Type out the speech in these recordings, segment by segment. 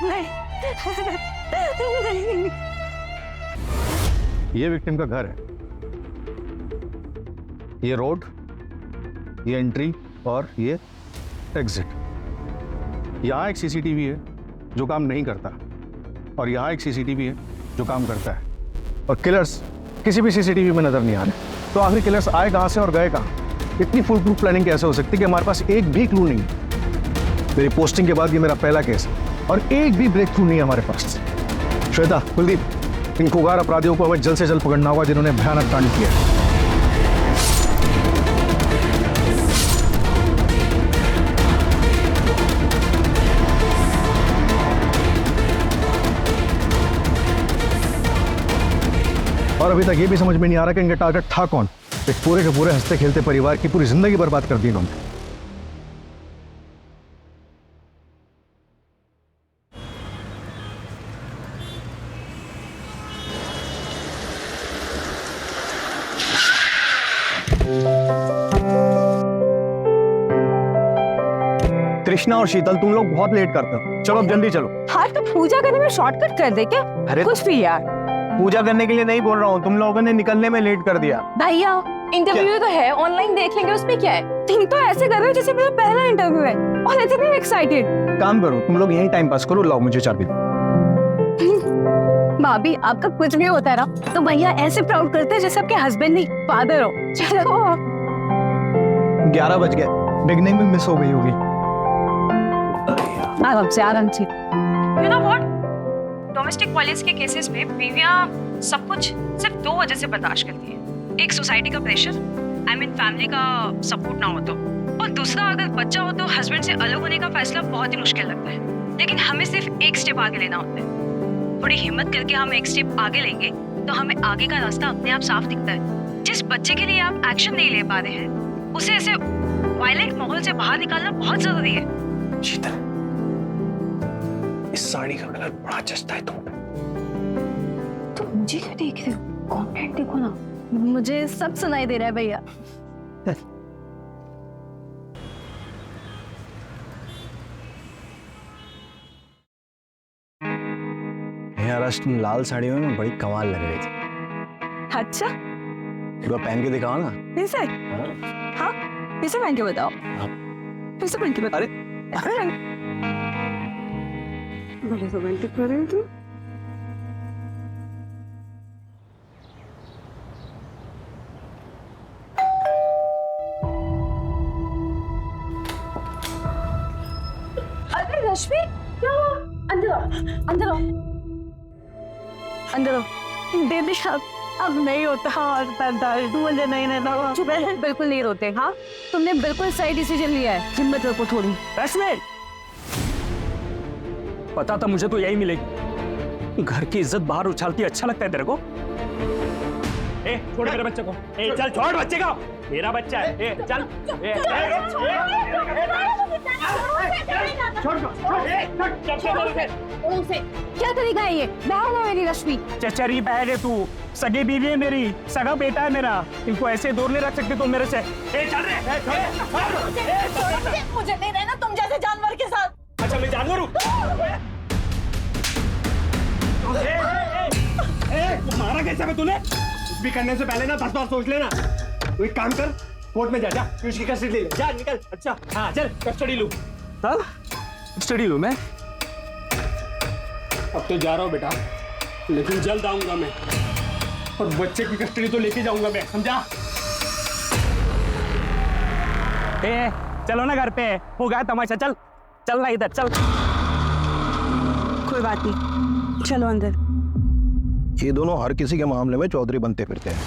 नहीं। ये विक्टिम का घर है, ये रोड, ये एंट्री और ये एग्जिट। यहाँ एक सीसीटीवी है जो काम नहीं करता और यहाँ एक सीसीटीवी है जो काम करता है, और किलर्स किसी भी सीसीटीवी में नजर नहीं आ रहे। तो आखिर किलर्स आए कहाँ से और गए कहाँ? इतनी फुल प्रूफ प्लानिंग कैसे हो सकती है कि हमारे पास एक भी क्लू नहीं है? मेरी पोस्टिंग के बाद ये मेरा पहला केस है और एक भी ब्रेक थ्रू नहीं है हमारे पास। श्वेता, कुलदीप, इन खुगार अपराधियों को हमें जल्द से जल्द पकड़ना होगा जिन्होंने भयानक कांड किया है। और अभी तक ये भी समझ में नहीं आ रहा कि इनका टारगेट था कौन। एक पूरे के पूरे हंसते खेलते परिवार की पूरी जिंदगी बर्बाद कर दी इन्होंने। कृष्णा और शीतल, तुम लोग बहुत लेट करते हो, चलो अब जल्दी चलो। हाँ तो पूजा करने में शॉर्टकट कर दे क्या? अरे कुछ भी यार। पूजा करने के लिए नहीं बोल रहा हूँ, तुम लोगों ने निकलने में लेट कर दिया। भैया इंटरव्यू तो है, ऑनलाइन देख लेंगे, उसमें क्या है? तुम तो ऐसे कर रहे हो जैसे मेरा पहला इंटरव्यू है और इतने एक्साइटेड। काम करो, तुम लोग यही टाइम पास करो, लाओ मुझे चाबी। भाभी आपका कुछ भी होता है ना तो भैया ऐसे प्राउड करते हैं जैसे आपके हस्बैंड नहीं फादर हो। चलो 11 बज गए, बिगनिंग में मिस हो गई होगी। आराम से आराम से। You know what? Domestic violence के केसेस में बीवियां सब कुछ सिर्फ 2 वजह से बर्दाश्त करती हैं। एक सोसाइटी का प्रेशर, फैमिली का सपोर्ट ना हो तो, और दूसरा अगर बच्चा हो तो हस्बैंड से अलग होने का फैसला बहुत ही मुश्किल लगता है। लेकिन हमें सिर्फ एक स्टेप आगे लेना होता है। थोड़ी हिम्मत करके हम एक स्टेप आगे लेंगे तो हमें आगे का रास्ता अपने आप साफ दिखता है। जिस बच्चे के लिए आप एक्शन नहीं ले पा रहे हैं उसे ऐसे वायलेंट माहौल से बाहर निकालना बहुत जरूरी है। शीतल, इस साड़ी का कलर बड़ा जचता है तुम पे। तो मुझे क्यों देख रहे हो? कॉन्टेंट देखो ना। मुझे सब सुनाई दे रहा है भैया। यार आज तुम लाल साड़ी में ना बड़ी कमाल लग रही थी। अच्छा एक बार पहन के दिखाओ ना। ऐसे? हाँ ऐसे पहन के बताओ। ऐसे पहन के बताओ। अरे बड़े रोमांटिक कर रहे हो तुम। अरे रश्मि, क्या हुआ? अंदर आओ, अंदर आओ, अंदर आओ। दीदी अब नहीं होता और दर्द मुझे नहीं रहना। चुप रह, बिल्कुल नहीं रोते। हाँ तुमने बिल्कुल सही डिसीजन लिया है, हिम्मत रखो थोड़ी। रश्मि, पता था मुझे तो यही मिलेगी। घर की इज्जत बाहर उछालती अच्छा लगता है तेरे को? ए, छोड़ मेरे बच्चे को। ए, चल छोड़ बच्चे को, मेरा बच्चा है। ए, चल। क्या करेगा ये? बहन है मेरी रश्मि। चचरी बहन है तू, सगी बीवी है मेरी, सगा बेटा है मेरा। इनको ऐसे दूर नहीं रख सकते तुम मेरे से। ए, चल रे। मुझे नहीं रहना तुम जैसे जानवर के साथ। अच्छा मैं जानवर हूँ? मारा कैसे मैं तूने? कुछ भी करने से पहले ना 10 बार सोच लेना। तू एक काम कर, कोर्ट में जा, उसकी कस्टडी ले ले। जा निकल। अच्छा हाँ चल, कस्टडी लूँ। हाँ कस्टडी लूँ मैं? अब तो जा रहा हूँ बेटा, लेकिन जल्द आऊंगा मैं, और बच्चे की कस्टडी तो लेके जाऊंगा मैं, समझा? ए चलो ना घर पे, हो गया तमाशा। चल चल ना इधर चल। कोई बात नहीं, चलो अंदर। ये दोनों हर किसी के मामले में चौधरी बनते फिरते हैं।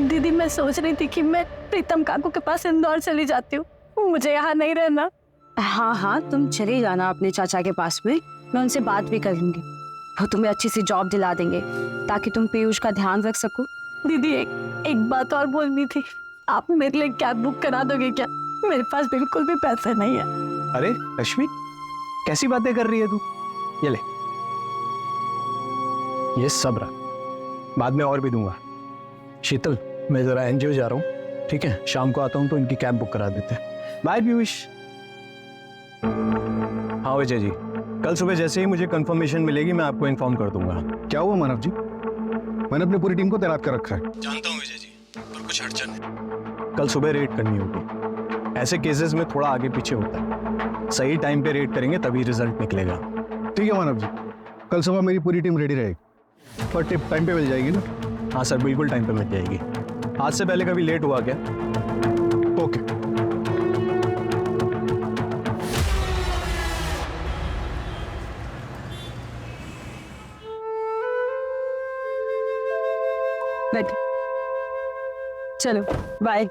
दीदी मैं सोच रही थी कि मैं प्रीतम काकू के पास इंदौर चली जाती हूँ, मुझे यहाँ नहीं रहना। हाँ हाँ तुम चले जाना अपने चाचा के पास में, मैं उनसे बात भी कर लूंगी, वो तुम्हें अच्छी सी जॉब दिला देंगे ताकि तुम पीयूष का ध्यान रख सको। दीदी एक बात और बोलनी थी, आप मेरे लिए कैब बुक करा दोगे क्या? मेरे पास बिल्कुल भी पैसे नहीं है। अरे रश्मि, कैसी बातें कर रही है तू? ये ले, ये सब रख, बाद में और भी दूंगा। शीतल, मैं ज़रा एनजीओ जा रहा हूँ, ठीक है? शाम को आता हूँ तो इनकी कैब बुक करा देते हैं। बाय पीयूष। हाँ विजय जी, कल सुबह जैसे ही मुझे कंफर्मेशन मिलेगी मैं आपको इन्फॉर्म कर दूंगा। क्या हुआ मानव जी? मैंने अपनी पूरी टीम को तैनात कर रखा है। जानता हूँ विजय जी, पर कुछ अड़चन है। कल सुबह रेड करनी होगी। ऐसे केसेस में थोड़ा आगे पीछे होता है। सही टाइम पे रेड करेंगे तभी रिजल्ट निकलेगा। ठीक है मानव जी, कल सुबह मेरी पूरी टीम रेडी रहेगी। पर टिप टाइम पे मिल जाएगी ना? हाँ सर, बिल्कुल टाइम पे मिल जाएगी। आज से पहले कभी लेट हुआ क्या? ओके। बैठ। चलो बाय।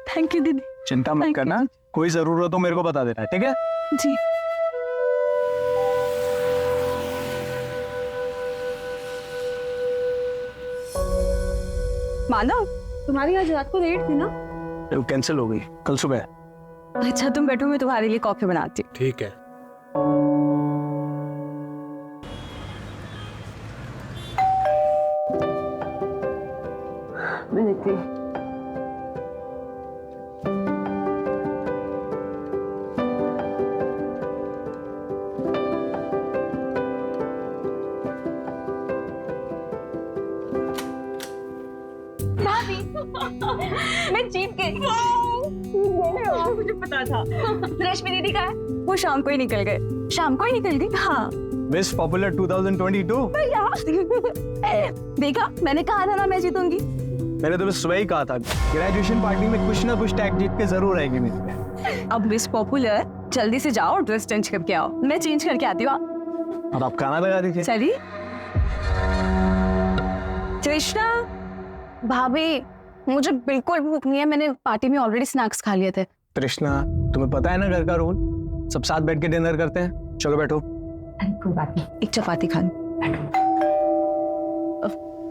थैंक यू दीदी। चिंता मत करना, कोई जरूरत हो मेरे को बता देना, ठीक है? जी। मानव, तुम्हारी आज रात को रेड थी ना? वो कैंसिल हो गई कल सुबह। अच्छा तुम बैठो, मैं तुम्हारे लिए कॉफी बनाती हूँ। ठीक है। मैं देखती हूँ। मैं जीत गई। मुझे पता था। रश्मि दीदी का है? वो शाम को ही निकल गए। शाम को ही निकल गई? हाँ। Miss popular 2022। देखा, मैंने कहा था ना मैं जीतूंगी। मैंने तो बस सुबह ही कहा था, ग्रेजुएशन पार्टी में कुछ ना कुछ टैग जीत के जरूर आएगी मेरी। अब मिस पॉपुलर जल्दी से जाओ और ड्रेस चेंज करके आओ। मैं चेंज करके आती हूँ। अब आप खाना लगा दीजिए। चलिए। कृष्णा भाभी, मुझे बिल्कुल भूख नहीं है। मैंने पार्टी में ऑलरेडी स्नैक्स खा लिए थे। तृष्णा, तुम्हें पता है ना घर का रूल, सब साथ बैठ के डिनर करते हैं। चलो बैठो। कोई बात नहीं, एक चपाती खा लो।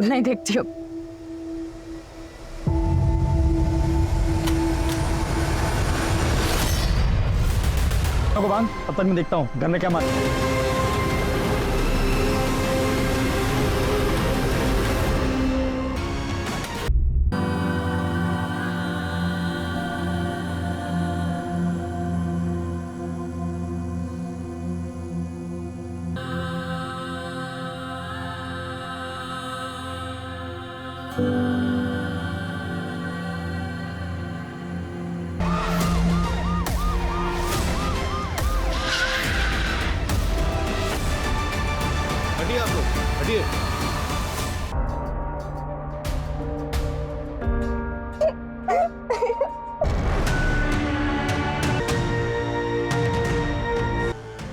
नहीं देखती हूँ। भगवान, अब तक मैं देखता हूँ घर में क्या मार। हटिए आप लोग, हटिए।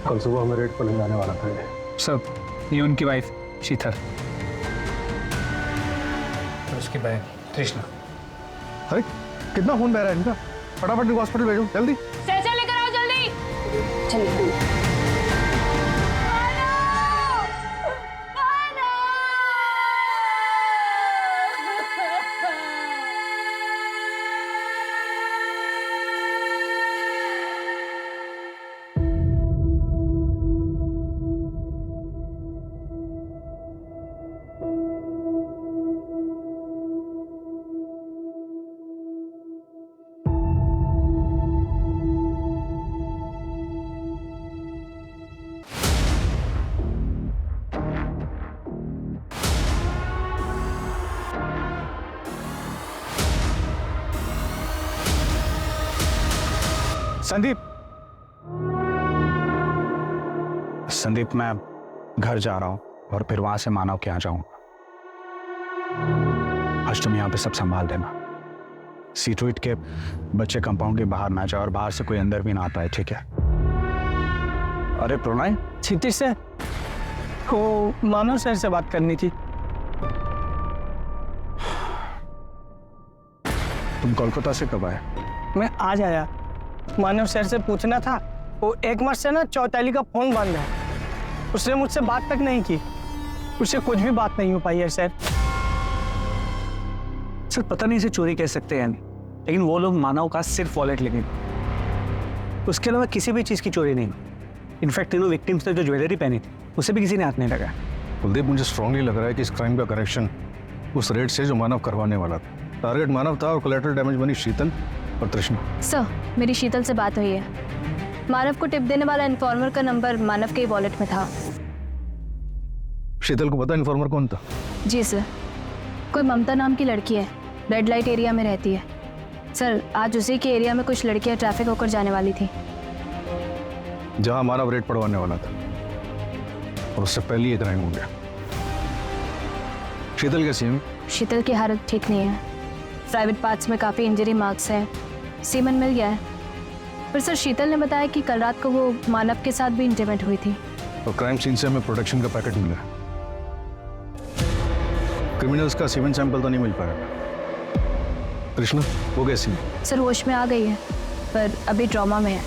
कल सुबह हमें रेड पर ले जाने वाला था ये। सब, ये उनकी वाइफ शीतल, उसकी बहन तृष्णा। अरे कितना खून बह रहा है इनका? फटाफट इनको हॉस्पिटल भेजो जल्दी। चाचा लेकर आओ जल्दी। चलिए। संदीप, मैं घर जा रहा हूँ और फिर वहां से मानव के यहाँ जाऊंगा। आज तुम यहाँ पे सब संभाल देना। सीटूट के बच्चे कंपाउंड के बाहर ना जाए और बाहर से कोई अंदर भी ना आ पाए, ठीक है? अरे प्रणय, क्षितिज से वो मानव सर से बात करनी थी। तुम कोलकाता से कब आए? मैं आज आया। मानव सर से पूछना था, वो एक मास से ना चौताली का फोन बंद है। उसने मुझसे बात तक नहीं की। उससे कुछ भी बात नहीं हो पाई है सर। सर पता नहीं इसे चोरी कह सकते हैं, लेकिन वो लोग मानव का सिर्फ वॉलेट लेंगे, उसके अलावा किसी भी चीज़ की चोरी नहीं। इनफैक्ट तीनों विक्टिम्स ने जो ज्वेलरी पहनी थी उसे भी किसी ने हाथ नहीं लगाया। कुलदीप, मुझे स्ट्रांगली लग रहा है कि इस क्राइम का करेक्शन उस रेड से जो मानव करवाने वाला था। टारगेट मानव था और कोलेटरल डैमेज बनी शीतल और तृष्णा। सर, मेरी शीतल से बात हुई है। मानव को टिप देने वाला इन्फॉर्मर का नंबर मानव के वॉलेट में था। शीतल को पता इन्फॉर्मर कौन था? जी सर, कोई ममता नाम की लड़की है, रेड लाइट एरिया में रहती है। सर, आज उसी के एरिया में कुछ लड़कियां ट्रैफिक होकर जाने वाली थी। जहां मानव रेड पड़वाने वाला था, और उससे पहले ये क्राइम हो गया। शीतल कैसी है? शीतल की हालत ठीक नहीं है। प्राइवेट पार्ट्स में काफ़ी इंजरी मार्क्स हैं। सीमन मिल गया है। पर सर, शीतल ने बताया कि कल रात को वो मानव के साथ भी इंटीमेट हुई थी। और क्राइम सीन से हमें प्रोटेक्शन का पैकेट मिला है। क्रिमिनल्स का सीमेंट सैंपल तो नहीं मिल पाएगा। कृष्णा, वो कैसी है? सर, होश में आ गई है, पर अभी ट्रॉमा में है।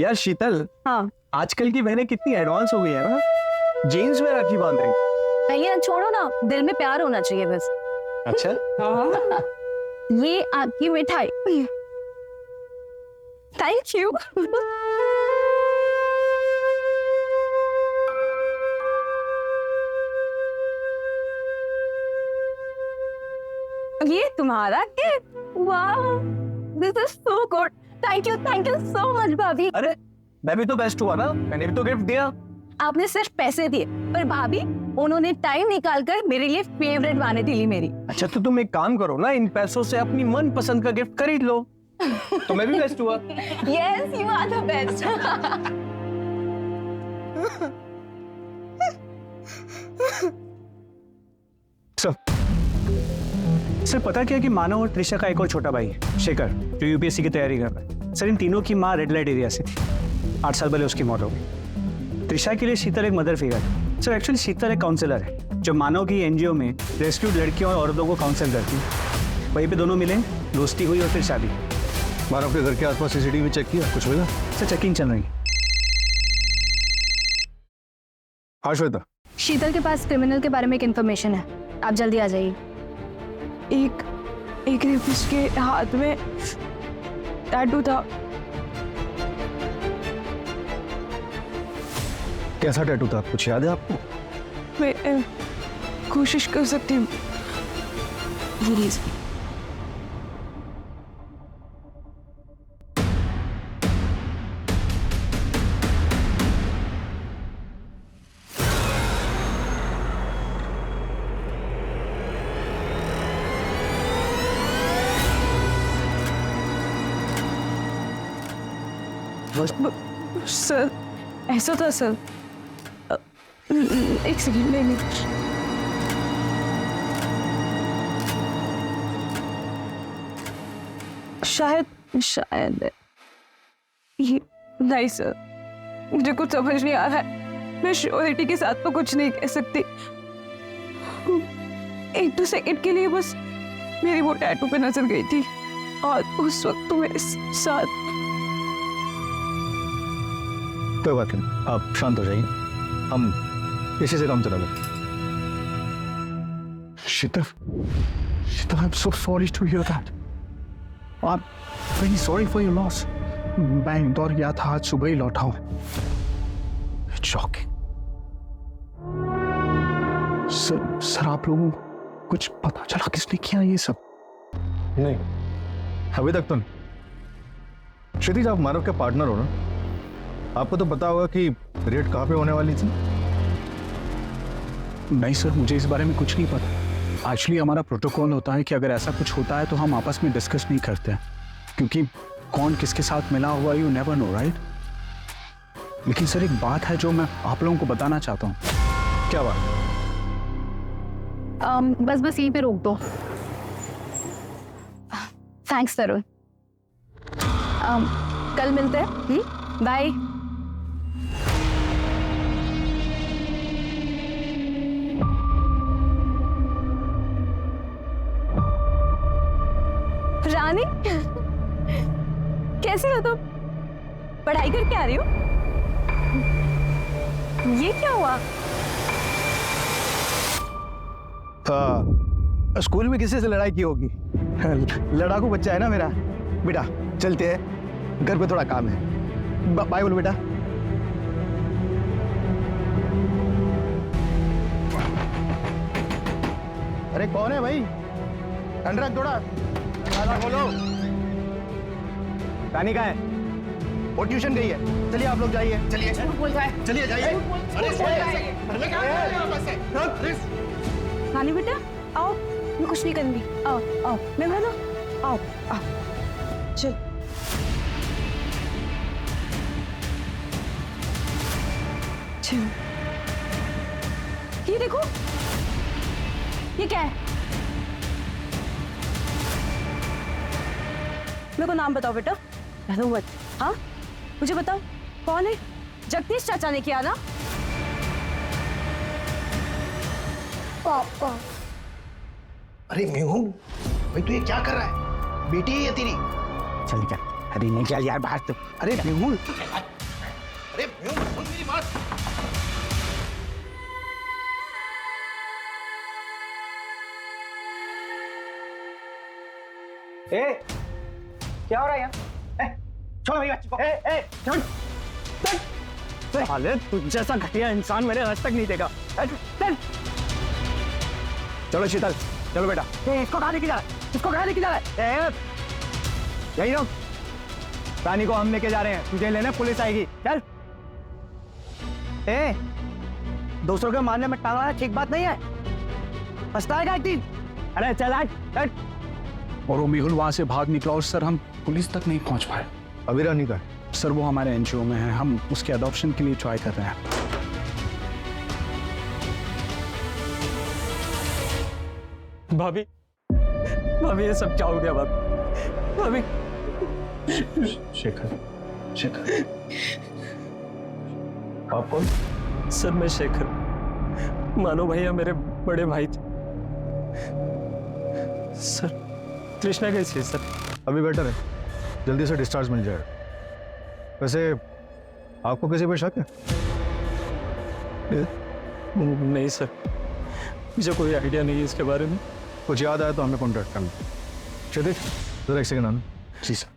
यार शीतल, हाँ, आजकल की बहनें कितनी एडवांस हो गई है ना, जीन्स में राखी बांध रही। भैया छोड़ो ना, दिल में प्यार होना चाहिए बस। अच्छा, ये आपकी मिठाई। Thank you. ये तुम्हारा केक? वाह, this is so good. Thank you so much भाभी। अरे मैं भी तो बेस्ट हुआ ना, मैंने भी तो गिफ्ट दिया। आपने सिर्फ पैसे दिए, पर भाभी उन्होंने टाइम निकालकर मेरे लिए फेवरेट वानिटी ली मेरी। अच्छा, तो तुम एक काम करो ना, इन पैसों से अपनी मन पसंद का गिफ्ट खरीद लो। तो मैं भी बेस्ट हुआ। Yes, you are the best. Sir, पता क्या कि मानव और त्रिशा का एक और छोटा भाई है, शेखर, जो यूपीएससी की तैयारी कर रहा है। सर, इन तीनों की माँ रेड लाइट एरिया से थी। 8 साल पहले उसकी मौत हो गई। त्रिशा के लिए शीतल एक मदर फिगर है। सर, एक्चुअली शीतल एक काउंसलर है, जो मानव की एनजीओ में रेस्क्यूड लड़कियों और औरतों को काउंसिल करती है। वहीं पे दोनों मिले, दोस्ती हुई और फिर शादी। मानव के घर के आसपास सीसीटीवी चेक किया, कुछ मिला? सर, चेकिंग चल रही है। हाँ श्वेता, शीतल के पास क्रिमिनल के बारे में एक इन्फॉर्मेशन है, आप जल्दी आ जाइए। एक रेपिस्ट के हाथ में टैटू था। कैसा टैटू था, कुछ याद है आपको? मैं कोशिश कर सकती हूँ। प्लीज। सर, ऐसा था सर। एक सेकंड, नहीं। शायद ये नहीं सर, मुझे कुछ समझ नहीं आ रहा है। मैं श्योरिटी के साथ तो कुछ नहीं कह सकती। 1-2 सेकंड के लिए बस मेरी वो टैटू पे नजर गई थी, और उस वक्त तुम्हें साथ। कोई बात नहीं, आप शांत हो जाइए, हम इसी से काम चला लेंगे। शीतल, I'm so sorry to hear that. I'm very sorry for your loss. मैं इंदौर गया था, आज सुबह ही लौटा हूँ। It's shocking. सर, आप लोगों को कुछ पता चला किसने किया ये सब? नहीं, अभी तक तो नहीं। क्षितिज, आप मानव के पार्टनर हो ना, आपको तो पता होगा कि रेड कहाँ पे होने वाली थी। नहीं सर, मुझे इस बारे में कुछ नहीं पता। एक्चुअली हमारा प्रोटोकॉल होता है कि अगर ऐसा कुछ होता है तो हम आपस में डिस्कस नहीं करते हैं, क्योंकि कौन किसके साथ मिला हुआ, यू नेवर नो, राइट? लेकिन सर, एक बात है जो मैं आप लोगों को बताना चाहता हूँ। क्या बात? बस यहीं पे रोक दो। थैंक्स तरुण। कल मिलते हैं। बाय। रानी, कैसी हो तुम? पढ़ाई करके आ रही हो? ये क्या हुआ? स्कूल में किसी से लड़ाई की होगी। लड़ाकू बच्चा है ना मेरा बेटा। चलते हैं। घर पे थोड़ा काम है। बाय बोलो बेटा। अरे कौन है भाई? अनुराग थोड़ा ताला खोलो। रानी कहाँ है? वो ट्यूशन गई है। चलिए आप लोग जाइए। चलिए चलिए जाइए। रानी बेटा आओ, मैं कुछ नहीं करूंगी। आओ आओ, मैं बोलो आओ आओ, चल। चल, ये देखो, ये क्या है? मेरे को नाम बताओ बेटा। हेलो मत, हाँ मुझे बताओ कौन है? जगदीश चाचा ने किया ना? पापा। अरे मेहुल भाई तू ये क्या कर रहा है? बेटी है ये तेरी? चल निकल। अरे नहीं चल यार बाहर तो। अरे मेहुल, अरे मेहुल सुन मेरी बात। ए, क्या हो रहा है यहाँ? छोड़ मेरी बच्ची को। छोड़। साले तुझ जैसा घटिया इंसान मैंने आज तक नहीं देखा। चल। चलो शीतल, चलो बेटा। इसको कहाँ लेके जा रहा है? इसको कहाँ लेके जा रहा है? यही रहो। रानी को हम लेके जा रहे हैं, तुझे लेने पुलिस आएगी। चल। दूसरों के मारने में टांगा ठीक बात नहीं है। पछताएगा एक दिन। अरे चल आज, चल। और वो मेहुल वहां से भाग निकला और सर हम पुलिस तक नहीं पहुंच पाए। अभी रानी का है? सर वो हमारे एनजीओ में है, हम उसके अडॉप्शन के लिए ट्राई कर रहे हैं। भाभी, भाभी ये सब क्या हो गया भाभी? भाभी। शेखर, शेखर। आप कौन? सर मैं शेखर, मानो भैया मेरे बड़े भाई थे। सर कृष्णा कैसी है सर? अभी बेटर है, जल्दी से डिस्चार्ज मिल जाएगा। वैसे आपको किसी पे शक है? नहीं सर, मुझे कोई आइडिया नहीं है इसके बारे में। कुछ याद आया तो हमें कॉन्टैक्ट करना। क्षितिज जरा एक सेकंड आना। जी सर।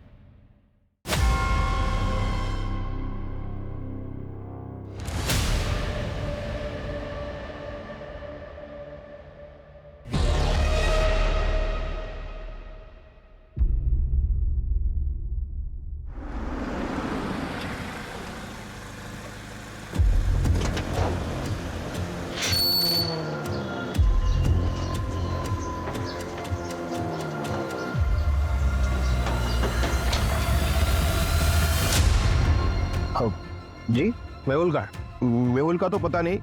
जी मेहुल का है? मेहुल का तो पता नहीं,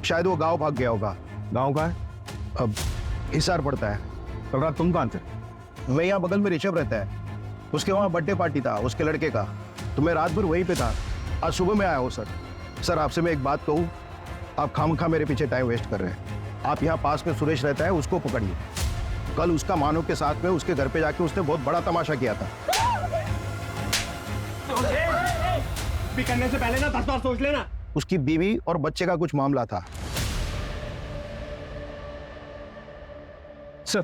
शायद वो गांव भाग गया होगा। गांव का है? अब हिसार पड़ता है। कल रात तुम कहाँ थे? मैं यहाँ बगल में ऋषभ रहता है, उसके वहाँ बर्थडे पार्टी था उसके लड़के का, तो मैं रात भर वहीं पे था। आज सुबह में आया हूँ सर। सर आपसे मैं एक बात कहूँ, आप खामखा मेरे पीछे टाइम वेस्ट कर रहे हैं। आप यहाँ पास में सुरेश रहता है, उसको पकड़िए। कल उसका मानव के साथ में उसके घर पे जाके उसने बहुत बड़ा तमाशा किया था। भी करने से पहले ना 10 बार सोच लेना। उसकी बीवी और बच्चे का कुछ मामला था। सर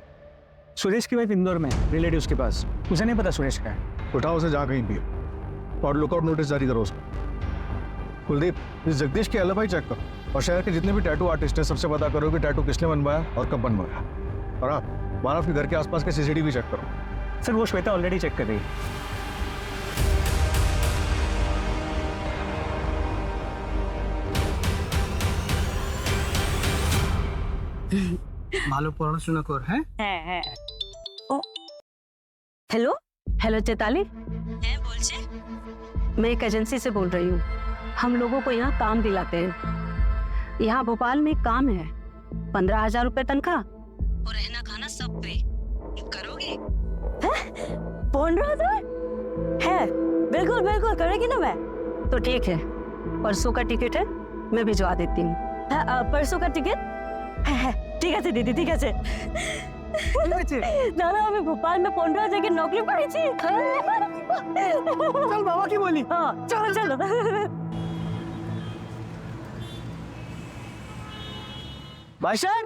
सुरेश की वाइफ इंदौर में रिलेटिव्स के पास, मुझे नहीं पता सुरेश का है। उठाओ उसे, जा कहीं भी और लुकआउट नोटिस जारी करो उसको। कुलदीप, इस जगदीश के एलिबाई चेक करो और शहर के जितने भी टैटू आर्टिस्ट हैं सबसे पता करो कि टैटू किसने बनवाया और कब बनवाया। और हाँ, मानव के घर के आसपास के सीसीटीवी चेक करो। सर वो श्वेता ऑलरेडी चेक कर रही है। मालूम पढ़ना कोर है? ओ, हेलो हेलो चैताली, मैं एक एजेंसी से बोल रही हूँ। हम लोगों को यहाँ काम दिलाते हैं। यहाँ भोपाल में काम है, 15,000 रुपए तनख्वाह और रहना खाना सब पे। करोगे? 15,000 है? बिल्कुल बिल्कुल करेगी ना मैं। तो ठीक है, परसों का टिकट है, मैं भिजवा देती हूँ। परसों का टिकट? ঠিক আছে দিদি, ঠিক আছে। দাদা আমি ভোপাল में 15,000 की नौकरी पाई थी। चल बाबा की बोली। हाँ चलो चलो। भाई सर,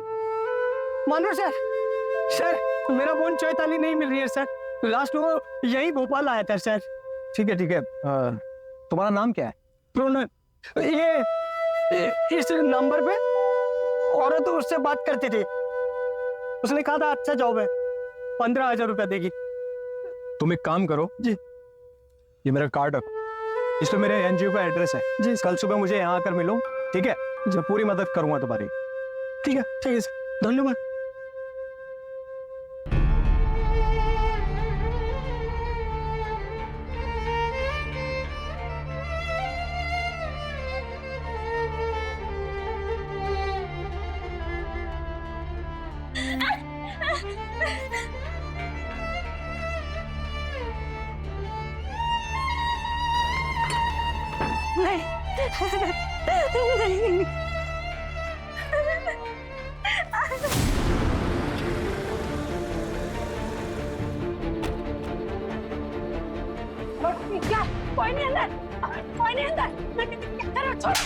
मानो सर, मेरा फोन चैताली नहीं मिल रही है सर। लास्ट वो यही भोपाल आया था सर। ठीक है तुम्हारा नाम क्या है? प्रोनन। ये इस नंबर पे औरत उससे बात करती थी, उसने कहा था अच्छा जॉब है, 15,000 रुपया देगी। तुम एक काम करो जी। ये मेरा कार्ड रखो, इस पे मेरे एनजीओ का एड्रेस है जी। कल सुबह मुझे यहाँ आकर मिलो, ठीक है? मैं पूरी मदद करूंगा तुम्हारी। ठीक है सर, धन्यवाद। नहीं। क्या? कोई नहीं अंदर, कोई नहीं अंदर। क्या करो? छोड़।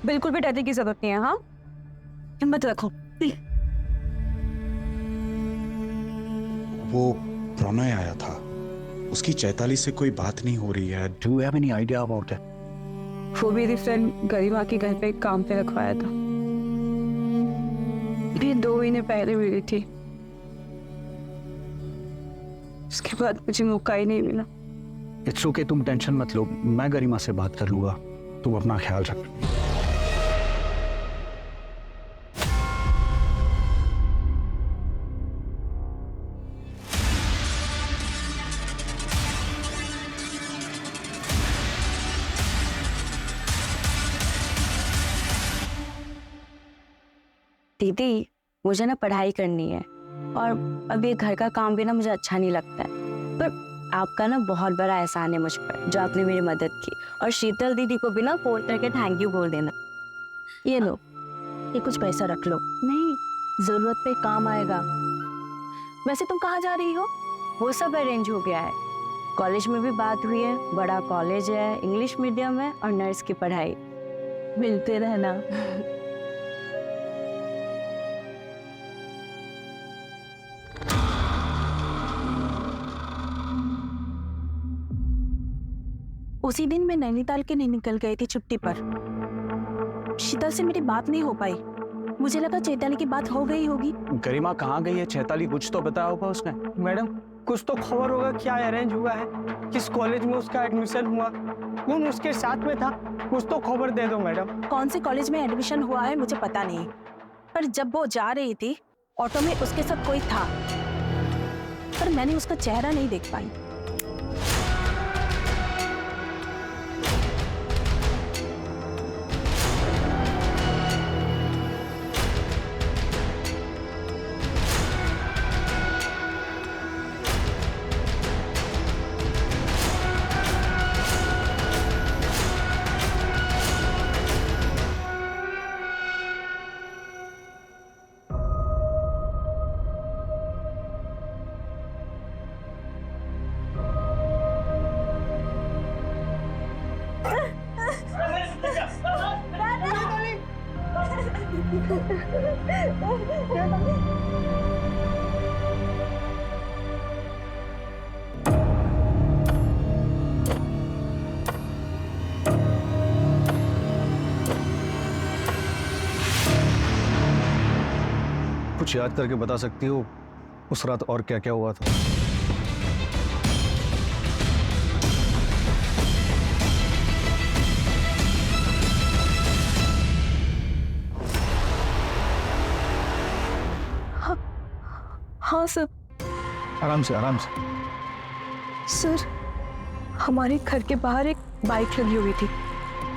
बिल्कुल भी डरने की जरूरत नहीं है। हाँ, हिम्मत रखो। वो प्रणय आया था, उसकी चैताली से कोई बात नहीं हो रही है। Do you have any idea about it? वो मेरी फ्रेंड गरिमा के घर पे काम पे रखवाया था, ये 2 महीने पहले मिली थी, उसके बाद मुझे मौका ही नहीं मिला। इट्स ओके, तुम टेंशन मत लो, मैं गरिमा से बात कर लूंगा, तुम अपना ख्याल रख। दीदी, मुझे ना पढ़ाई करनी है और अब ये घर का काम भी ना मुझे अच्छा नहीं लगता है, पर आपका ना बहुत बड़ा एहसान है मुझ पर जो आपने मेरी मदद की, और शीतल दीदी को भी ना फोन करके थैंक यू बोल देना। ये लो, ये कुछ पैसा रख लो, नहीं जरूरत पे काम आएगा। वैसे तुम कहाँ जा रही हो? वो सब अरेंज हो गया है, कॉलेज में भी बात हुई है, बड़ा कॉलेज है, इंग्लिश मीडियम है और नर्स की पढ़ाई। मिलते रहना। उसी दिन मैं नैनीताल के नहीं निकल गई थी छुट्टी पर। शीतल से मेरी बात नहीं हो पाई, मुझे लगा चैताली की बात हो गई होगी। गरिमा कहाँ गई है? चैताली कुछ तो बताया होगा उसने। मैडम, कुछ तो खबर होगा, क्या अरेंज हुआ है, किस कॉलेज में उसका एडमिशन हुआ, कौन उसके साथ में था, कुछ तो खबर दे दो मैडम। कौन से कॉलेज में एडमिशन हुआ है मुझे पता नहीं, पर जब वो जा रही थी ऑटो में उसके साथ कोई था, पर मैंने उसका चेहरा नहीं देख पाई। कुछ याद करके बता सकती हो उस रात और क्या क्या हुआ था? हाँ सर। आराम से आराम से। सर, हमारे घर के बाहर एक बाइक लगी हुई थी,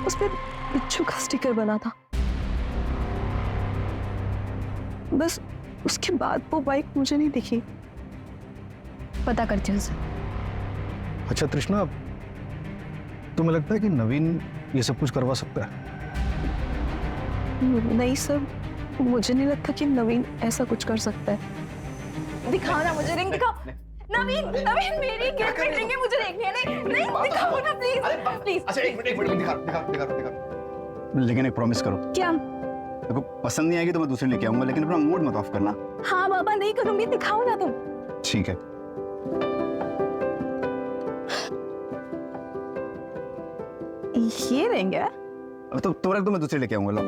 उस पर बिच्छू का स्टिकर बना था, बस उसके बाद वो बाइक मुझे नहीं दिखी। पता करते हैं सर। अच्छा तृष्णा, तुम्हें लगता है कि नवीन ये सब कुछ करवा सकता है? नहीं सर, मुझे नहीं लगता कि नवीन ऐसा कुछ कर सकता है। दिखाओ ना मुझे रिंग, दिखाओ ना, नवीन नवीन मेरी गिफ्ट रिंग है, मुझे देखनी है। नहीं नहीं दिखाओ ना प्लीज प्लीज। अच्छा एक मिनट दिखा। लेकिन एक प्रॉमिस करो, क्या? देखो पसंद नहीं आएगी तो मैं दूसरी लेके आऊंगा, लेकिन अपना मूड मत ऑफ करना। हाँ बाबा नहीं करूंगी, दिखाओ ना तुम। ठीक है। ये रिंग है? तो रख दो, मैं दूसरी लेके आऊंगा। लो।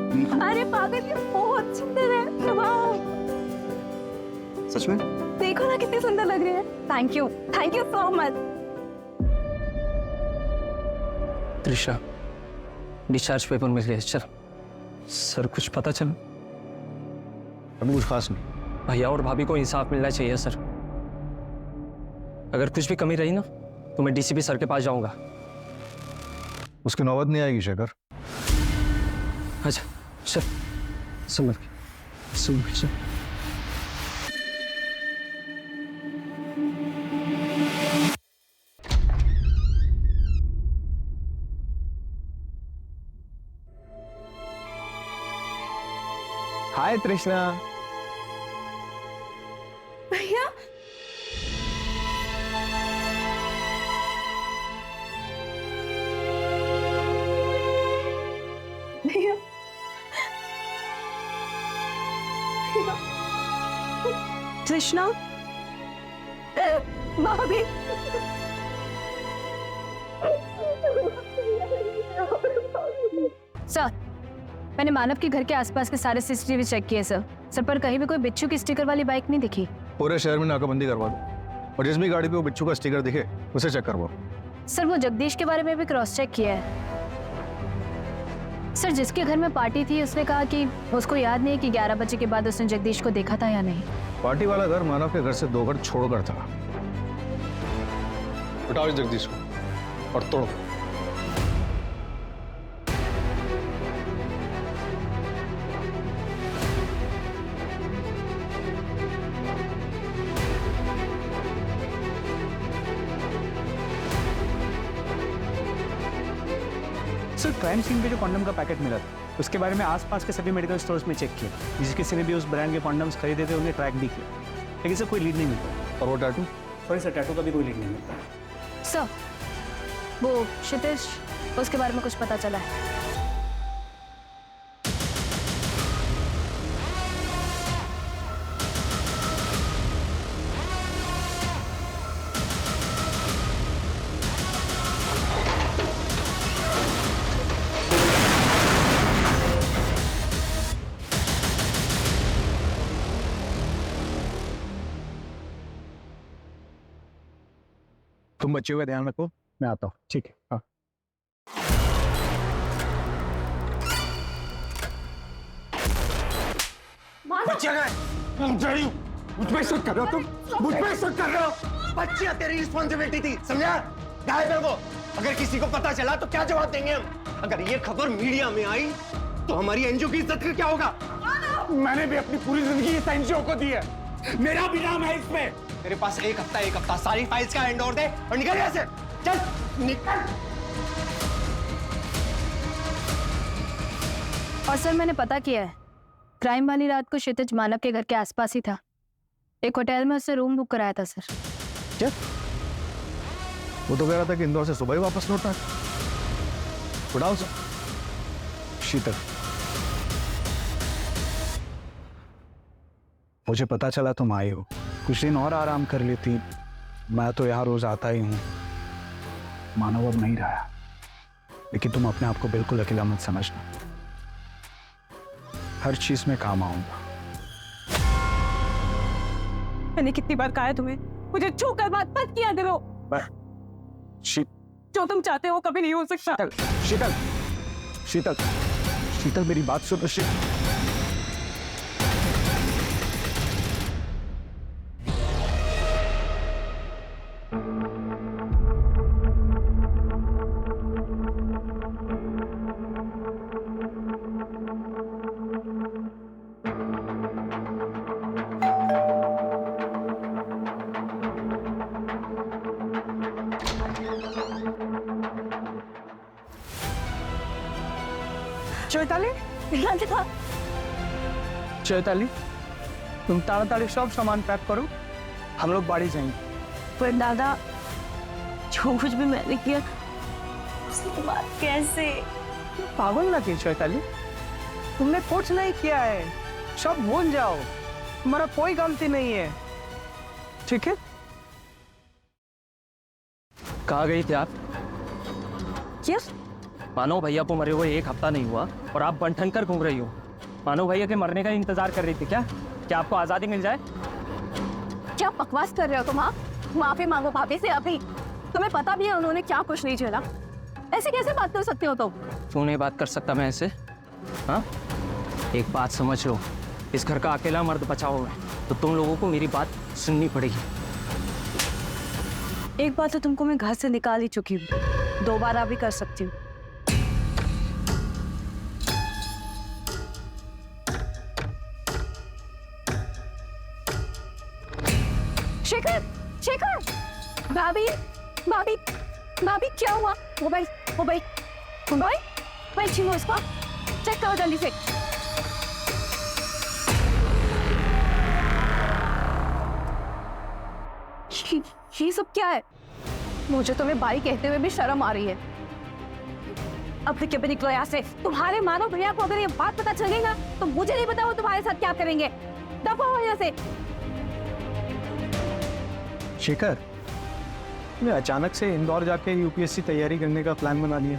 अरे पागल, ये बहुत सुंदर है। वाह, सच में? देखो ना कितनी सुंदर लग रही है। Thank you so much. Trisha, discharge paper मिल गया। चल। सर कुछ पता चला? अभी कुछ खास नहीं। भैया और भाभी को इंसाफ मिलना चाहिए सर। अगर कुछ भी कमी रही ना तो मैं डीसीपी सर के पास जाऊंगा। उसकी नौबत नहीं आएगी शेखर। अच्छा चल, सुन चल। हाय तृष्णा। भैया भैया तृष्णा, भाभी सर, मैंने मानव के घर के आसपास के सारे सीसीटीवी चेक किए सर। सर, पर कहीं भी कोई बिच्छू की स्टिकर वाली बाइक नहीं दिखी। पूरे शहर में नाकाबंदी करवा दो और जिस भी गाड़ी पे वो बिच्छू का स्टिकर दिखे उसे चेक करवाओ। सर, वो जगदीश के बारे में भी क्रॉस चेक किया है। सर, जिसके घर में पार्टी थी उसने कहा कि उसको याद नहीं कि 11 बजे के बाद उसने जगदीश को देखा था या नहीं। पार्टी वाला घर मानव के घर से 2 घर छोड़कर था। उठाओ इस जगदीश को और तोड़ो। सर, क्राइम सीन पे जो कॉन्डम का पैकेट मिला था उसके बारे में आसपास के सभी मेडिकल स्टोर्स में चेक किया। जिस किसी ने भी उस ब्रांड के कॉन्डम्स खरीदे थे उन्हें ट्रैक भी किया, लेकिन सर कोई लीड नहीं मिलता। और वो टैटू? सॉरी सर, टैटू का भी कोई लीड नहीं मिलता। सर, वो क्षितिज, उसके बारे में कुछ पता चला है? तुम बच्चों का ध्यान रखो, मैं आता हूँ। ठीक है। हाँ। बच्चियां गए। मुझ पे शक कर रहे हो तुम? मुझ पे शक कर रहे हो? बच्चियां तेरी रिस्पॉन्सिबिलिटी थी, समझा? गायब है वो। अगर किसी को पता चला तो क्या जवाब देंगे हम? अगर ये खबर मीडिया में आई तो हमारी एनजीओ की इज्जत का क्या होगा? मैंने भी अपनी पूरी जिंदगी इस एनजीओ को दी है, मेरा भी नाम है इसमें। मेरे पास एक हफ्ता सारी फाइल्स का हैंड ओवर दे और निकल यहाँ से। चल निकल। और सर, मैंने पता किया है, क्राइम वाली रात को क्षितिज मानव के घर के आसपास ही था। एक होटल में उससे रूम बुक कराया था सर। क्या? वो तो कह रहा था कि इंदौर से सुबह ही वापस लौटना है। उठाओ सर। शीतल, मुझे पता चला तुम आई हो। कुछ दिन और आराम कर लेती, मैं तो यहाँ रोज आता ही हूँ। मानव अब नहीं रहा, लेकिन तुम अपने आप को बिल्कुल अकेला मत समझना। हर चीज में काम आऊंगा। मैंने कितनी बार कहा है तुम्हें, मुझे छूकर बात मत किया करो। जो तुम चाहते हो वो कभी नहीं हो सकता। शीतल, शीतल, शीतल, मेरी बात सुनो। चैताली, चैताली, तुम ताड़ाताड़ी सब सामान पैक करो, हम लोग बाड़ी जाएंगे। पर दादा जो कुछ भी मैंने किया उसके बाद कैसे? पागल ना की चैताली, तुमने कुछ नहीं किया है, सब भूल जाओ, तुम्हारा कोई गलती नहीं है, ठीक है? कहाँ गई थी आप? क्या? मानो भैया को मरे हुए 1 हफ्ता नहीं हुआ और आप बनठन कर घूम रही हो। मानो भैया के मरने का इंतजार कर रही थी क्या? क्या आपको आज़ादी मिल जाए? क्या बकवास कर रहे हो तुम? हाँ, माफी मांगो भाभी से अभी। तुम्हें पता भी है उन्होंने क्या कुछ नहीं झेला। ऐसे कैसे बात कर सकते हो तुम? क्यों नहीं बात कर सकता मैं ऐसे? हाँ, एक बात समझ लो, इस घर का अकेला मर्द बचा हुआ है तो तुम लोगों को मेरी बात सुननी पड़ेगी। एक बार तो तुमको मैं घर से निकाल ही चुकी हूँ, दोबारा भी कर सकती हूँ। शेखर, शेखर, भाभी, भाभी, भाभी क्या हुआ? मोबाइल, मोबाइल, मोबाइल, मोबाइल छीनो इसका, चेक करो जल्दी से। ये सब क्या है? मुझे तुम्हें भाई कहते हुए भी शर्म आ रही है। अब फिर भी निकलो यहाँ से। तुम्हारे मानो भैया को अगर ये बात पता चल गई ना तो मुझे नहीं पता वो तुम्हारे साथ क्या करेंगे। दफा हो यहाँ से। शेखर, मैं अचानक से इंदौर जाके यूपीएससी तैयारी करने का प्लान बना लिया।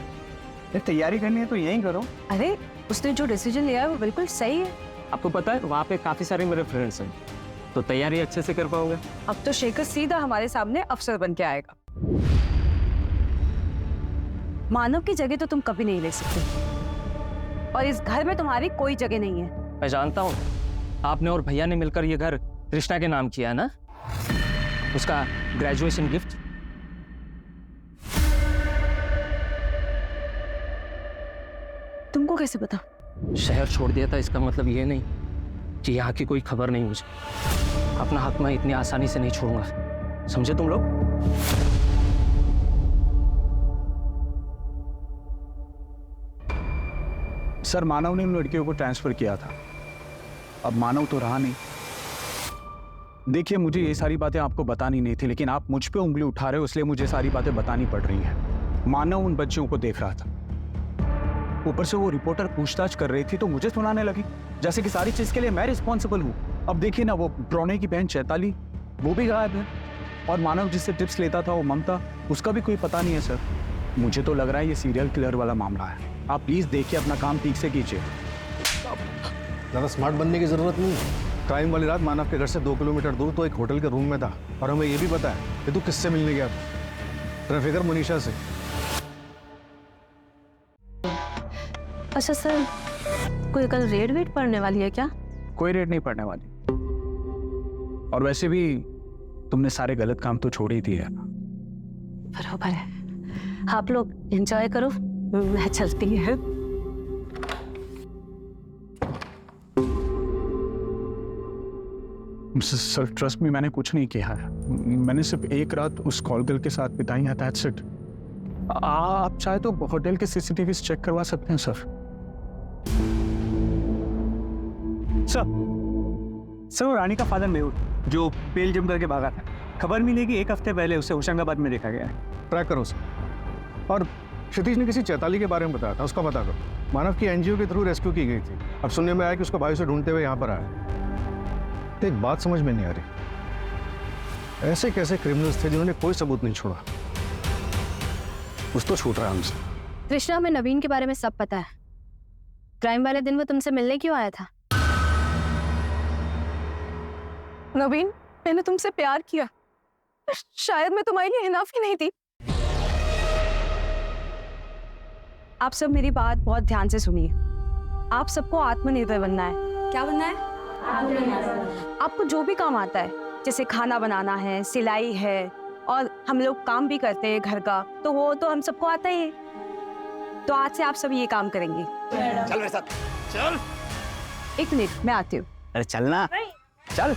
ये तैयारी करनी है तो यहीं करो। अरे उसने जो डिसीजन लिया है वो बिल्कुल सही है। आपको पता है वहाँ पे काफ़ी सारे मेरे फ्रेंड्स हैं तो तैयारी अच्छे से कर पाओगे। अब तो शेखर सीधा हमारे सामने अफसर बन के आएगा। मानव की जगह तो तुम कभी नहीं ले सकते और इस घर में तुम्हारी कोई जगह नहीं है। मैं जानता हूँ आपने और भैया ने मिलकर ये घर कृष्णा के नाम किया है ना, उसका ग्रेजुएशन गिफ्ट। तुमको कैसे पता? शहर छोड़ दिया था इसका मतलब ये नहीं कि यहाँ की कोई खबर नहीं मुझे। अपना हक मैं इतनी आसानी से नहीं छोड़ूंगा, समझे तुम लोग? सर, मानव ने उन लड़कियों को ट्रांसफर किया था, अब मानव तो रहा नहीं। देखिए, मुझे ये सारी बातें आपको बतानी नहीं थी, लेकिन आप मुझ पे उंगली उठा रहे हो इसलिए मुझे सारी बातें बतानी पड़ रही हैं। मानव उन बच्चियों को देख रहा था, ऊपर से वो रिपोर्टर पूछताछ कर रही थी तो मुझे सुनाने लगी जैसे कि सारी चीज के लिए मैं रिस्पॉन्सिबल हूँ। अब देखिए ना, वो प्रणय की बहन चैताली वो भी गायब है और मानव जिससे टिप्स लेता था वो ममता, उसका भी कोई पता नहीं है। सर, मुझे तो लग रहा है ये सीरियल किलर वाला मामला है। आप प्लीज देखिए, अपना काम ठीक से कीजिए। ज़्यादा स्मार्ट बनने की जरूरत नहीं है। क्राइम वाली रात मानव के घर से 2 किलोमीटर दूर तो एक होटल के रूम में था और हमें ये भी पता है कि तू किससे मिलने गया था। तेरा फिक्र मनीषा से। अच्छा सर, कोई कल रेड वेड पड़ने वाली है क्या? कोई रेड नहीं पड़ने वाली, और वैसे भी तुमने सारे गलत काम तो छोड़ ही दिए। बराबर है, आप लोग एंजॉय करो, मैं चलती है। सर ट्रस्ट में मैंने कुछ नहीं किया है, मैंने सिर्फ एक रात उस कॉल गर्ल के साथ बिताई है, दैट्स इट। आप चाहे तो होटल के सीसीटीवी चेक करवा सकते हैं सर। सर, वो रानी का फादर मेहुल जो पेल जम करके भागा था, खबर मिली कि 1 हफ्ते पहले उसे होशंगाबाद में देखा गया है। ट्रैक करो सर। और क्षितिज ने किसी चैताली के बारे में बताया था, उसका पता करो। मानव की एनजीओ के थ्रू रेस्क्यू की गई थी, अब सुनने में आया कि उसका भाई उसे ढूंढते हुए यहाँ पर आया। तो एक बात समझ में नहीं आ रही, ऐसे कैसे क्रिमिनल्स थे जिन्होंने कोई सबूत नहीं छोड़ा? कुछ तो छूट रहा है हमसे। कृष्णा, हमें नवीन के बारे में सब पता है। क्राइम वाले दिन वो तुमसे मिलने क्यों आया था? नवीन, मैंने तुमसे प्यार किया, शायद मैं तुम्हारे लिए इनफ ही नहीं थी। आप सब मेरी बात बहुत ध्यान से सुनिए। आप सबको आत्मनिर्भर बनना है। क्या बनना है? आपको जो भी काम आता है, जैसे खाना बनाना है, सिलाई है, और हम लोग काम भी करते हैं घर का, तो वो तो हम सबको आता ही है। तो आज से आप सब ये काम करेंगे। चल मेरे साथ, चल। 1 मिनट, मैं आती हूँ। अरे चलना, चल।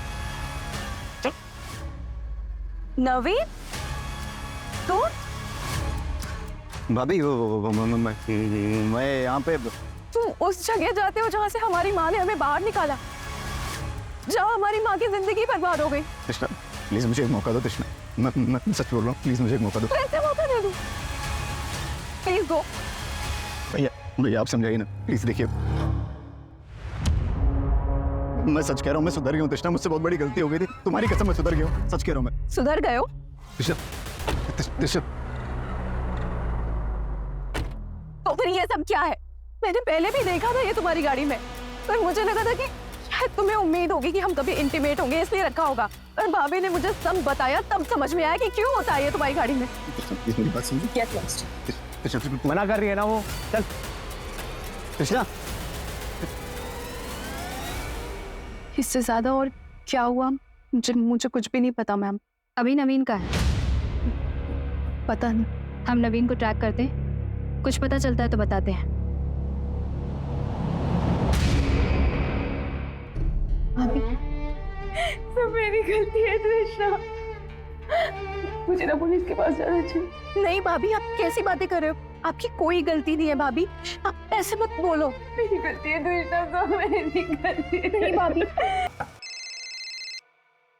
नवीन, तो भाभी मैं यहाँ पे। तुम उस जगह जाते हो जहाँ से हमारी माँ ने हमें बाहर निकाला, जहाँ हमारी माँ की जिंदगी बर्बाद हो गई। कृष्णा प्लीज मुझे एक मौका दो। कृष्णा मैं सच बोल रहा हूँ, प्लीज मुझे एक मौका दो। कैसे मौका दे दूं? प्लीज दो। भैया आप समझाइए ना प्लीज। देखिए मैं सच कह रहा हूँ, मैं सुधर गया हूँ तृष्णा, मुझसे बहुत बड़ी गलती हो गई थी, तुम्हारी कसम मैं सुधर गया हूँ, सच कह रहा हूँ मैं। सुधर गए हो? तृष्णा तो फिर ये सब क्या है? मैंने पहले भी देखा था ये तुम्हारी गाड़ी में, पर मुझे लगा था कि शायद तुम्हें उम्मीद होगी कि हम कभी इंटीमेट होंगे, इसलिए रखा होगा। और भाभी ने मुझे सब बताया, तब समझ में आया कि क्यों होता है ये तुम्हारी गाड़ी में। प्लीज मेरी बात समझो। मना कर रही है ना वो। चल कृष्णा। इससे ज्यादा और क्या हुआ मुझे कुछ भी नहीं पता मैम। अभी नवीन का है, पता नहीं। हम नवीन को ट्रैक करते हैं, कुछ पता चलता है तो बताते हैं। भाभी सब मेरी गलती है तृष्णा, मुझे ना पुलिस के पास जाना चाहिए। नहीं भाभी, आप कैसी बातें कर रहे हो? आपकी कोई गलती नहीं है भाभी, आप ऐसे मत बोलो। मेरी गलती है तृष्णा, सब मेरी गलती है। नहीं भाभी।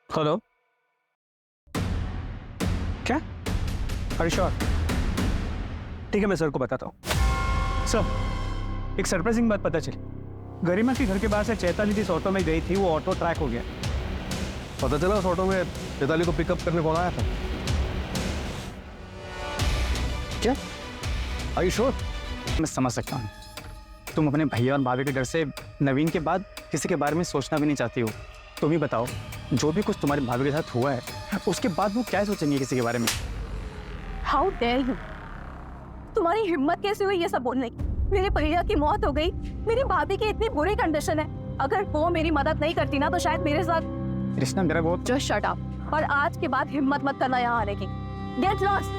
हेलो, क्या? अरे श्योर, ठीक है मैं सर को बताता हूँ। सर एक सरप्राइजिंग बात पता चली, गरिमा के घर के बाहर से चैताली जिस ऑटो में गई थी वो ऑटो ट्रैक हो गया। पता चला उस ऑटो में चैताली को पिकअप करने कौन आया था? क्या? Are you sure? मैं समझ सकता हूँ, तुम अपने भैया और भाभी के डर से नवीन के बाद किसी के बारे में सोचना भी नहीं चाहती हो। तुम ही बताओ, जो भी कुछ तुम्हारे भाभी के साथ हुआ है उसके बाद वो क्या सोचेंगे किसी के बारे में? हाउ डेयर यू, तुम्हारी हिम्मत कैसे हुई ये सब बोलने की? मेरे भैया की मौत हो गई, मेरी भाभी की इतनी बुरी कंडीशन है, अगर वो मेरी मदद नहीं करती ना तो शायद मेरे साथ। कृष्णा मेरा बहुत जस्ट शट अप, और आज के बाद हिम्मत मत करना यहाँ आने की। Get lost.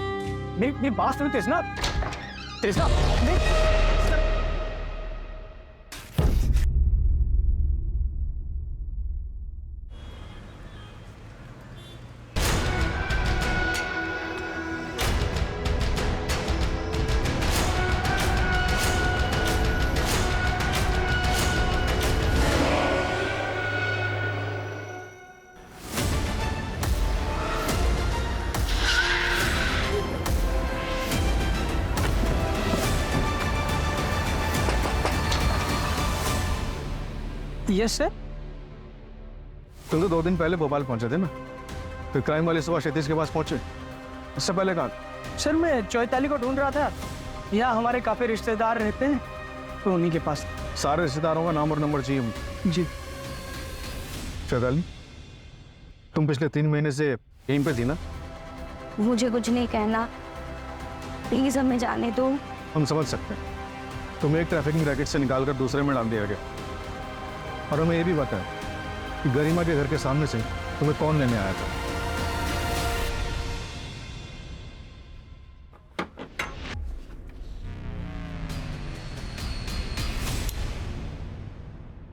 मेरी बात सुनो कृष्णा। Krishna yes sir. तुम तो 2 दिन पहले भोपाल पहुंचे थे ना, फिर क्राइम वाले सुबह क्षितिज के पास पहुंचे, इससे पहले कहाँ? सर मैं चौताली को ढूंढ रहा था, यहाँ हमारे काफी रिश्तेदार रहते हैं तो उन्हीं के पास। सारे रिश्तेदारों का नाम और नंबर चाहिए मुझे। जी। चैताली तुम पिछले 3 महीने से यहीं पे थी ना? मुझे कुछ नहीं कहना, प्लीज हमें जाने दो। हम समझ सकते हैं, तुम्हें एक ट्रैफिकिंग रैकेट से निकालकर दूसरे में डाल दिया गया, और हमें यह भी पता है कि गरिमा के घर के सामने से तुम्हें कौन लेने आया था।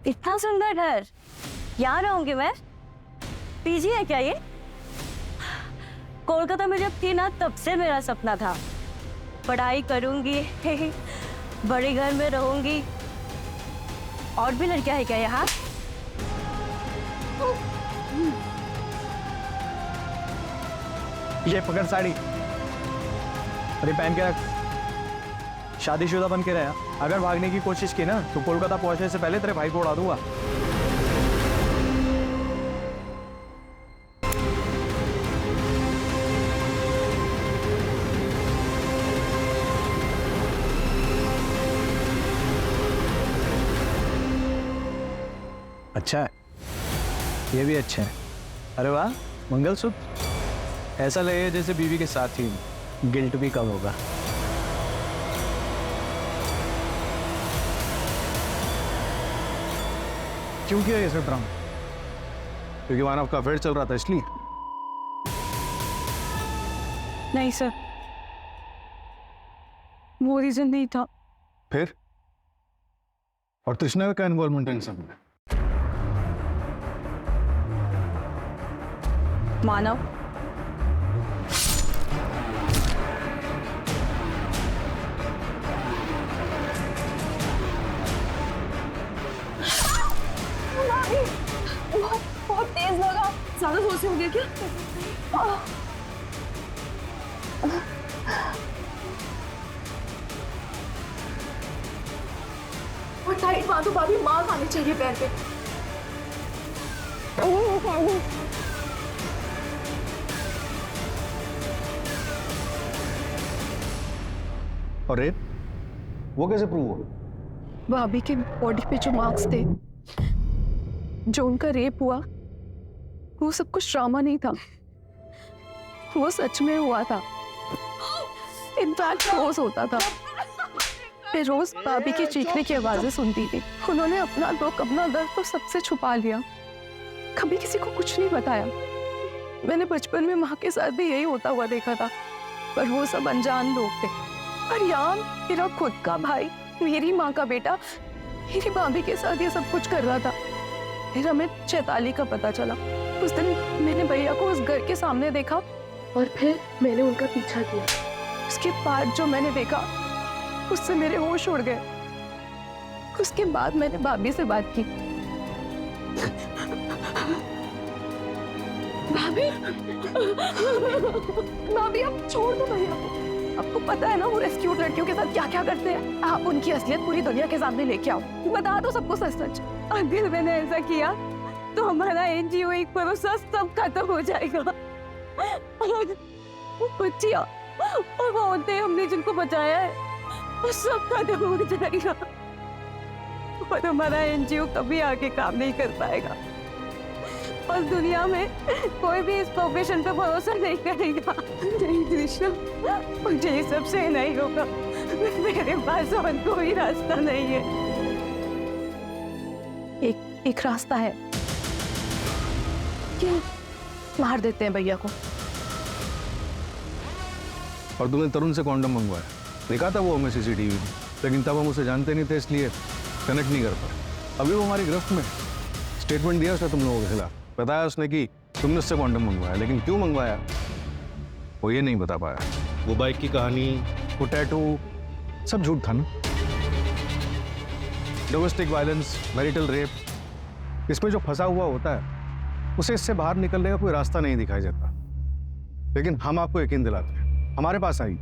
इतना सुंदर घर, यहाँ रहूंगी मैं? पीजी है क्या ये? कोलकाता में जब थी ना तब से मेरा सपना था, पढ़ाई करूंगी, बड़े घर में रहूंगी। और भी लड़कियां है क्या यहाँ? ये पकड़ साड़ी, अरे पहन के रख। शादीशुदा बन के रहा, अगर भागने की कोशिश की ना तो कोलकाता पहुंचने से पहले तेरे भाई को उड़ा दूंगा। अच्छा है, ये भी अच्छा है। अरे वाह, मंगलसूत्र ऐसा लगे जैसे बीवी के साथ ही गिल्ट भी कम होगा। क्यों किया ये सब ड्रामा? क्योंकि मानव का अफेयर चल रहा था इसलिए? नहीं सर, वो रीजन नहीं था। फिर? और तृष्णा का क्या इन्वॉल्वमेंट है इन सब में? मानव, बहुत तेज लगा। ज्यादा जोर से हो गया क्या? और टाइट बांधो भाभी, मार खानी चाहिए पैर पे। और रेप वो कैसे प्रूव हुआ? भाभी के बॉडी पे जो मार्क्स थे, जो उनका रेप हुआ, वो सब कुछ ड्रामा नहीं था, वो सच में हुआ था। इनफैक्ट रोज होता था। मैं रोज भाभी की चीखने की आवाजें सुनती थी। उन्होंने अपना दुख, अपना दर्द तो सबसे छुपा लिया, कभी किसी को कुछ नहीं बताया। मैंने बचपन में माँ के साथ भी यही होता हुआ देखा था, पर वो सब अनजान लोग थे। पर यार, मेरा खुद का भाई, मेरी माँ का बेटा, मेरी भाभी के साथ ये सब कुछ कर रहा था। फिर हमें चैताली का पता चला। उस दिन मैंने भैया को उस घर के सामने देखा और फिर मैंने उनका पीछा किया। उसके बाद जो मैंने देखा, उससे मेरे होश उड़ गए। उसके बाद मैंने भाभी से बात की। भाभी, भाभी आप छोड़ दो भैया को। आपको पता है ना वो रेस्क्यूड लड़कियों के साथ क्या क्या करते हैं। आप उनकी असलियत पूरी दुनिया के सामने लेके आओ, बता दो सबको सच सच। अगर मैंने ऐसा किया तो हमारा एनजीओ एक भरोसा सब खत्म हो जाएगा। बच्चियां और औरतें हमने जिनको बचाया है, वो सब खत्म हो जाएगा और हमारा एनजीओ कभी आगे काम नहीं कर पाएगा। और दुनिया में कोई भी इस प्रोफेशन पे भरोसा नहीं करेगा। नहीं कृष्णा, मुझे ये सबसे नहीं होगा। मेरे पास और कोई रास्ता नहीं है। एक रास्ता है कि मार देते हैं भैया को। और तुमने तरुण से कॉन्डम मंगवाया, देखा था वो हमें सीसीटीवी में, लेकिन तब हम उसे जानते नहीं थे, इसलिए कनेक्ट नहीं कर पाए। अभी वो हमारी गिरफ्त में। स्टेटमेंट दिया उसने तुम लोगों के खिलाफ, बताया उसने कि तुमने उससे कॉन्डम मंगवाया, लेकिन क्यों मंगवाया वो ये नहीं बता पाया। वो बाइक की कहानी, वो टैटू, सब झूठ था ना। डोमेस्टिक वायलेंस, मैरिटल रेप, इसमें जो फंसा हुआ होता है उसे इससे बाहर निकलने का कोई रास्ता नहीं दिखाई देता। लेकिन हम आपको यकीन दिलाते हैं, हमारे पास आइए,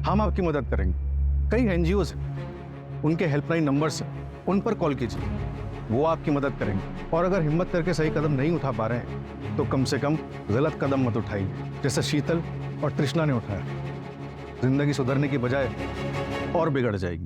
हम आपकी मदद करेंगे। कई एनजीओज हैं, उनके हेल्पलाइन नंबर्स हैं, उन पर कॉल कीजिए, वो आपकी मदद करेंगे। और अगर हिम्मत करके सही कदम नहीं उठा पा रहे हैं तो कम से कम गलत कदम मत उठाइए, जैसे शीतल और तृष्णा ने उठाया। जिंदगी सुधरने की बजाय और बिगड़ जाएगी।